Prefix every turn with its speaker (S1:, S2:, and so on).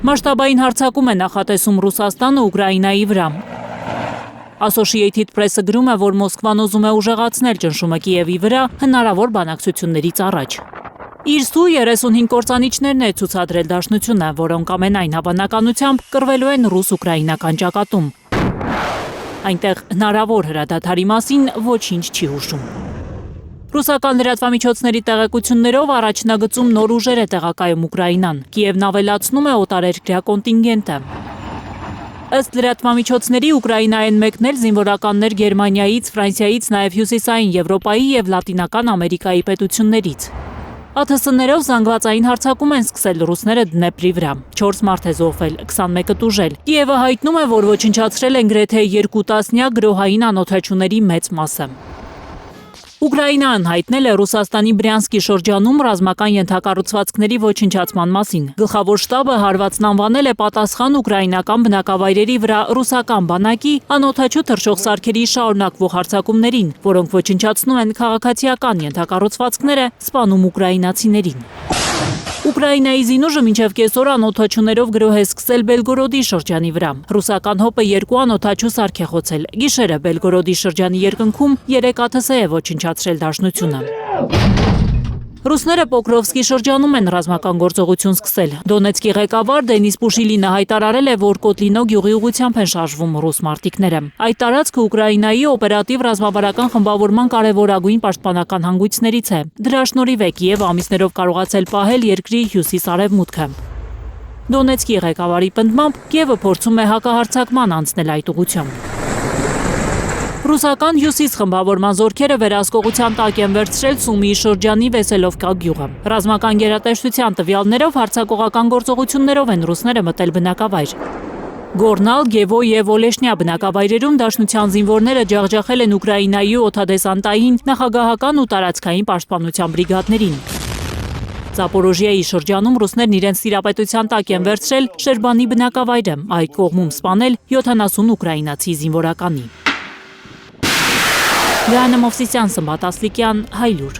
S1: Մասշտաբային հարձակում է նախատեսում Ռուսաստանը Ուկրաինայի վրա։ Associated Press-ը գրում է, որ Մոսկվան ուզում է ուժեղացնել ճնշումը Կիևի վրա հնարավոր բանակցություններից առաջ։ Իր սու 35 կործանիչներն է ցուցադրել Դաշնությունը, որոնք ամենայն հավանականությամբ կռվելու են ռուս-ուկրաինական ճակատում։ Այնտեղ հնարավոր հրադադարի մասին ոչինչ չի հուշում։ Ռուսական լրատվամիջոցների տեղեկություններով առաջնագծում նոր ուժեր է տեղակայում Ուկրաինան։ Կիևն ավելացնում է օտարերկրյա կոնտինգենտը։ Ըստ լրատվամիջոցների Ուկրաինա են մեկնել զինվորականներ Գերմանիայից, Ֆրանսիայից, նաև Հյուսիսային Եվրոպայի և Լատինական Ամերիկայի պետություններից։ ԱԹՍ-ներով զանգվածային հարձակում են սկսել ռուսները Դնեպրի վրա։ 4 մարդ է զոհվել, 21-ը տուժել։ Կիևը հայտնում է, որ ոչնչացրել են գրեթե 2 տասնյակ գրոհային անօդաչուների մեծ մասը։ Ուկրաինան հայտնել է Ռուսաստանի Բրյանսկի շրջանում ռազմական ենթակառուցվածքների ոչնչացման մասին։ Գլխավոր շտաբը հարվածն անվանել է պատասխան ուկրաինական բնակավայրերի վրա ռուսական բանակի անօդաչու թռչող սարքերի շարունակվող հարձակումներին, որոնք ոչնչացնում են քաղաքացիական ենթակառուցվածքները, սպանում ուկրաինացիներին։ Ուկրաինայի զինուժը մինչև կեսօր անօդաչուներով գրոհ է սկսել Բելգորոդի շրջանի վրա։ Ռուսական հոպը 2 անօդաչու սարք է խոցել։ Գիշերը Բելգորոդի շրջանի երկնքում 3 ԱԹՍ է ոչնչացրել Դաշնությունը։ Ռուսները Պոկրովսկի շրջանում են ռազմական գործողություն սկսել։ Դոնեցկի ղեկավար Դենիս Պուշիլինը հայտարարել է, որ Կոտլինո գյուղի ուղղությամբ են շարժվում ռուս մարտիկները։ Այդ տարածքը Ուկրաինայի օպերատիվ ռազմավարական խմբավորման կարևորագույն պաշտպանական հանգույցներից է։ Դրա շնորհիվ է Կիևը ամիսներով կարողացել պահել երկրի հյուսիս-արևմուտքը։ Դոնեցկի ղեկավարի պնդմամբ Կիևը փորձում է հակահարձակման անցնել այդ ուղղությամբ։ Ռուսական հյուսիս խմբավորման զորքերը վերահսկողության տակ են վերցրել Սումիի շրջանի Վեսելովկա գյուղը։ Ռազմական գերատեսչության տվյալներով հարձակողական գործողություններով են ռուսները մտել բնակավայր։ Գորնալ, Գևո և Օլեշնյա բնակավայրերում Դաշնության զինվորները ջախջախել են Ուկրաինայի օդադեսանտային, նախագահական ու տարածքային պաշտպանության բրիգադներին։ Զապորոժիայի շրջանում ռուսներն իրենց տիրապետության տակ են վերցրել Շերբանի բնակավայրը, այդ կողմում սպանել 70 ուկրաինացի զինվորականի։ Լիանա Մովսիսյան, Սմբատ Ասլիկյան, Հայլուր։